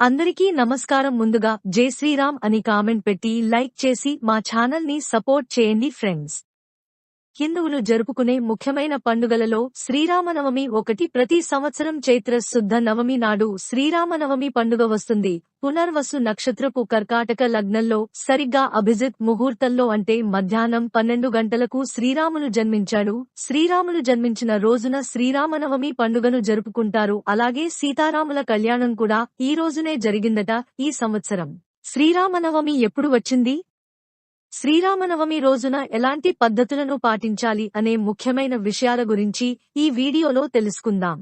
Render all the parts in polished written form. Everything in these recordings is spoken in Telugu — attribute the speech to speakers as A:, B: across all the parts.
A: అందరికీ నమస్కారం. ముందుగా జై శ్రీరామ్ అని కామెంట్ పెట్టి లైక్ చేసి మా ఛానల్ ని సపోర్ట్ చేయండి ఫ్రెండ్స్. హిందువులు జరుపుకునే ముఖ్యమైన పండుగలలో శ్రీరామనవమి ఒకటి. ప్రతి సంవత్సరం చైత్ర శుద్ధ నవమి నాడు శ్రీరామనవమి పండుగ వస్తుంది. పునర్వసు నక్షత్రపు కర్కాటక లగ్నంలో సరిగ్గా అభిజిత్ ముహూర్తంలో అంటే మధ్యాహ్నం 12 గంటలకు శ్రీరాములు జన్మించాడు. శ్రీరాములు జన్మించిన రోజున శ్రీరామనవమి పండుగను జరుపుకుంటారు. అలాగే సీతారాముల కళ్యాణం కూడా ఈ రోజునే జరిగిందట. ఈ సంవత్సరం శ్రీరామనవమి ఎప్పుడు వచ్చింది? శ్రీరామనవమి రోజున ఎలాంటి పద్ధతులను పాటించాలి అనే ముఖ్యమైన విషయాల గురించి ఈ వీడియోలో తెలుసుకుందాం.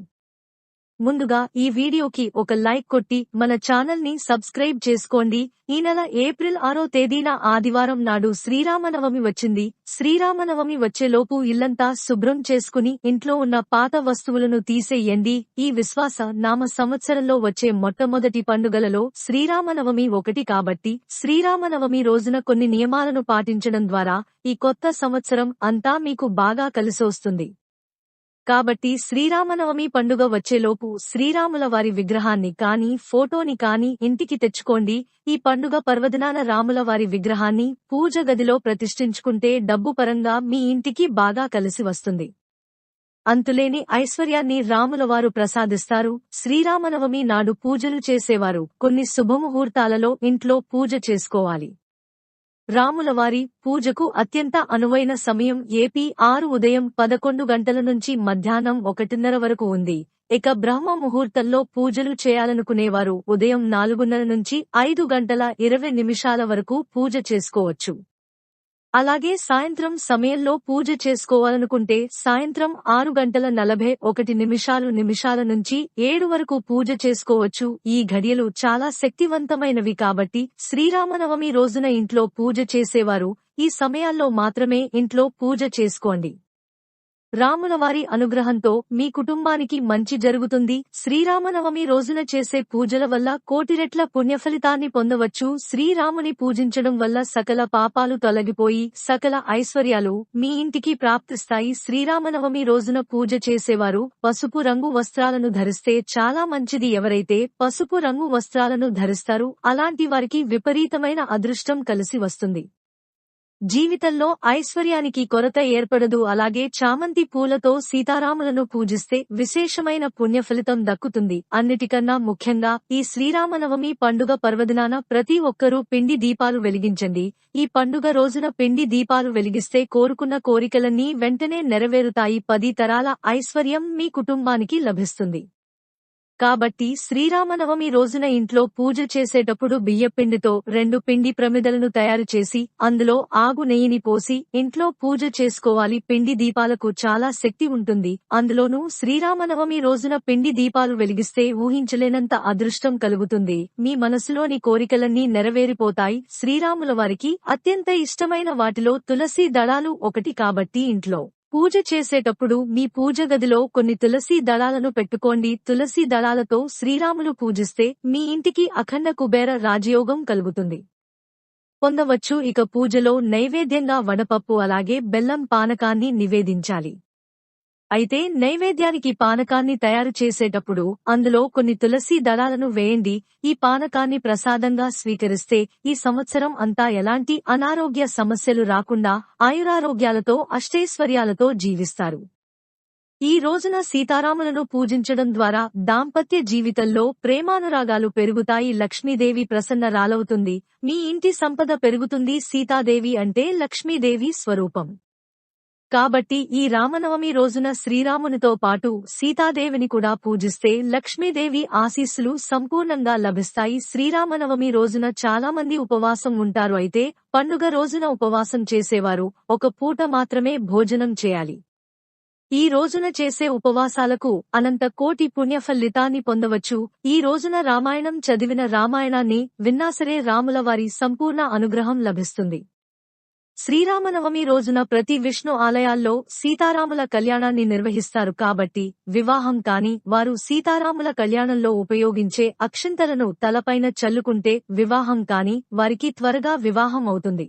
A: ముందుగా ఈ వీడియోకి ఒక లైక్ కొట్టి మన ఛానల్ ని సబ్స్క్రైబ్ చేసుకోండి. ఈ నెల ఏప్రిల్ 6వ తేదీన ఆదివారం నాడు శ్రీరామనవమి వచ్చింది. శ్రీరామనవమి వచ్చేలోపు ఇల్లంతా శుభ్రం చేసుకుని ఇంట్లో ఉన్న పాత వస్తువులను తీసేయండి. ఈ విశ్వాస నామ సంవత్సరంలో వచ్చే మొట్టమొదటి పండుగలలో శ్రీరామనవమి ఒకటి కాబట్టి శ్రీరామనవమి రోజున కొన్ని నియమాలను పాటించడం ద్వారా ఈ కొత్త సంవత్సరం అంతా మీకు బాగా కలిసొస్తుంది. కాబట్టి శ్రీరామనవమి పండుగ వచ్చేలోపు శ్రీరాముల వారి విగ్రహాన్ని కానీ ఫోటోని కానీ ఇంటికి తెచ్చుకోండి. ఈ పండుగ పర్వదినాన రాముల వారి విగ్రహాన్ని పూజ గదిలో ప్రతిష్ఠించుకుంటే డబ్బు పరంగా మీ ఇంటికి బాగా కలిసి వస్తుంది. అంతులేని ఐశ్వర్యాన్ని రాముల వారు ప్రసాదిస్తారు. శ్రీరామనవమి నాడు పూజలు చేసేవారు కొన్ని శుభముహూర్తాలలో ఇంట్లో పూజ చేసుకోవాలి. రాములవారి పూజకు అత్యంత అనువైన సమయం ఏపీ 6 ఉదయం 11 గంటల నుంచి మధ్యాహ్నం 1:30 వరకు ఉంది. ఇక బ్రహ్మ ముహూర్తంలో పూజలు చేయాలనుకునేవారు ఉదయం 4:30 నుంచి 5:20 వరకు పూజ చేసుకోవచ్చు. అలాగే సాయంత్రం సమయంలో పూజ చేసుకోవాలనుకుంటే సాయంత్రం 6:41 నుంచి 7 వరకు పూజ చేసుకోవచ్చు. ఈ ఘడియలు చాలా శక్తివంతమైనవి కాబట్టి శ్రీరామనవమి రోజున ఇంట్లో పూజ చేసేవారు ఈ సమయాల్లో మాత్రమే ఇంట్లో పూజ చేసుకోండి. రాములవారి అనుగ్రహంతో మీ కుటుంబానికి మంచి జరుగుతుంది. శ్రీరామనవమి రోజున చేసే పూజల వల్ల కోటి రెట్ల పుణ్యఫలితాన్ని పొందవచ్చు. శ్రీరాముని పూజించడం వల్ల సకల పాపాలు తొలగిపోయి సకల ఐశ్వర్యాలు మీ ఇంటికి ప్రాప్తిస్తాయి. శ్రీరామనవమి రోజున పూజ చేసేవారు పసుపు రంగు వస్త్రాలను ధరిస్తే చాలా మంచిది. ఎవరైతే పసుపు రంగు వస్త్రాలను ధరిస్తారో అలాంటి వారికి విపరీతమైన అదృష్టం కలిసి వస్తుంది. జీవితంలో ఐశ్వర్యానికి కొరత ఏర్పడదు. అలాగే చామంతి పూలతో సీతారాములను పూజిస్తే విశేషమైన పుణ్యఫలితం దక్కుతుంది. అన్నిటికన్నా ముఖ్యంగా ఈ శ్రీరామనవమి పండుగ పర్వదినాన ప్రతి ఒక్కరూ పిండి దీపాలు వెలిగించండి. ఈ పండుగ రోజున పిండి దీపాలు వెలిగిస్తే కోరుకున్న కోరికలన్నీ వెంటనే నెరవేరుతాయి. 10 తరాల ఐశ్వర్యం మీ కుటుంబానికి లభిస్తుంది. కాబట్టి శ్రీరామనవమి రోజున ఇంట్లో పూజ చేసేటప్పుడు బియ్యపిండితో 2 పిండి ప్రమిదలను తయారు చేసి అందులో ఆవు నెయ్యిని పోసి ఇంట్లో పూజ చేసుకోవాలి. పిండి దీపాలకు చాలా శక్తి ఉంటుంది. అందులోనూ శ్రీరామనవమి రోజున పిండి దీపాలు వెలిగిస్తే ఊహించలేనంత అదృష్టం కలుగుతుంది. మీ మనసులోని కోరికలన్నీ నెరవేరిపోతాయి. శ్రీరాముల వారికి అత్యంత ఇష్టమైన వాటిలో తులసి దళాలు ఒకటి కాబట్టి ఇంట్లో పూజ చేసేటప్పుడు మీ పూజ గదిలో కొన్ని తులసి దళాలను పెట్టుకోండి. తులసి దళాలతో శ్రీరాములు పూజిస్తే మీ ఇంటికి అఖండ కుబేర రాజయోగం కలుగుతుంది పొందవచ్చు. ఇక పూజలో నైవేద్యంగా వడపప్పు అలాగే బెల్లం పానకాన్ని నివేదించాలి. అయితే నైవేద్యానికి పానకాన్ని తయారు చేసేటప్పుడు అందులో కొన్ని తులసి దళాలను వేయండి. ఈ పానకాన్ని ప్రసాదంగా స్వీకరిస్తే ఈ సంవత్సరం అంతా ఎలాంటి అనారోగ్య సమస్యలు రాకుండా ఆయురారోగ్యాలతో అష్టైశ్వర్యాలతో జీవిస్తారు. ఈ రోజున సీతారాములను పూజించడం ద్వారా దాంపత్య జీవితంలో ప్రేమానురాగాలు పెరుగుతాయి. లక్ష్మీదేవి ప్రసన్నరాలవుతుంది. మీ ఇంటి సంపద పెరుగుతుంది. సీతాదేవి అంటే లక్ష్మీదేవి స్వరూపం. కాబట్టి ఈ రామనవమి రోజున శ్రీరామునితో పాటు సీతాదేవిని కూడా పూజిస్తే లక్ష్మీదేవి ఆశీస్సులు సంపూర్ణంగా లభిస్తాయి. శ్రీరామనవమి రోజున చాలా మంది ఉపవాసం ఉంటారు. అయితే పండుగ రోజున ఉపవాసం చేసేవారు ఒక పూట మాత్రమే భోజనం చేయాలి. ఈ రోజున చేసే ఉపవాసాలకు అనంత కోటి పుణ్యఫలితాన్ని పొందవచ్చు. ఈ రోజున రామాయణం చదివిన రామాయణాన్ని విన్నాసరే రాముల వారి సంపూర్ణ అనుగ్రహం లభిస్తుంది. శ్రీరామనవమి రోజున ప్రతి విష్ణు ఆలయాల్లో సీతారాముల కళ్యాణాన్ని నిర్వహిస్తారు కాబట్టి వివాహం కాని వారు సీతారాముల కళ్యాణంలో ఉపయోగించే అక్షింతలను తలపైన చల్లుకుంటే వివాహం కాని వారికి త్వరగా వివాహం అవుతుంది.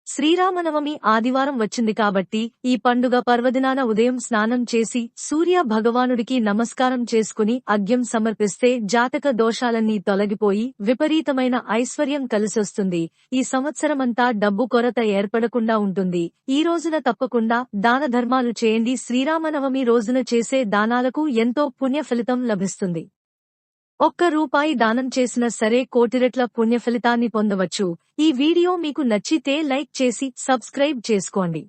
A: శ్రీరామనవమి ఆదివారం వచ్చింది కాబట్టి ఈ పండుగ పర్వదినాన ఉదయం స్నానం చేసి సూర్య భగవానుడికి నమస్కారం చేసుకుని అర్ఘ్యం సమర్పిస్తే జాతక దోషాలన్నీ తొలగిపోయి విపరీతమైన ఐశ్వర్యం కలిసొస్తుంది. ఈ సంవత్సరమంతా డబ్బు కొరత ఏర్పడకుండా ఉంటుంది. ఈ రోజున తప్పకుండా దాన ధర్మాలు చేయండి. శ్రీరామనవమి రోజున చేసే దానాలకు ఎంతో పుణ్య ఫలితం లభిస్తుంది. ₹1 దానం చేసినా సరే కోటి రెట్ల పుణ్యఫలితాన్ని పొందవచ్చు. ఈ వీడియో మీకు నచ్చితే లైక్ చేసి సబ్స్క్రైబ్ చేసుకోండి.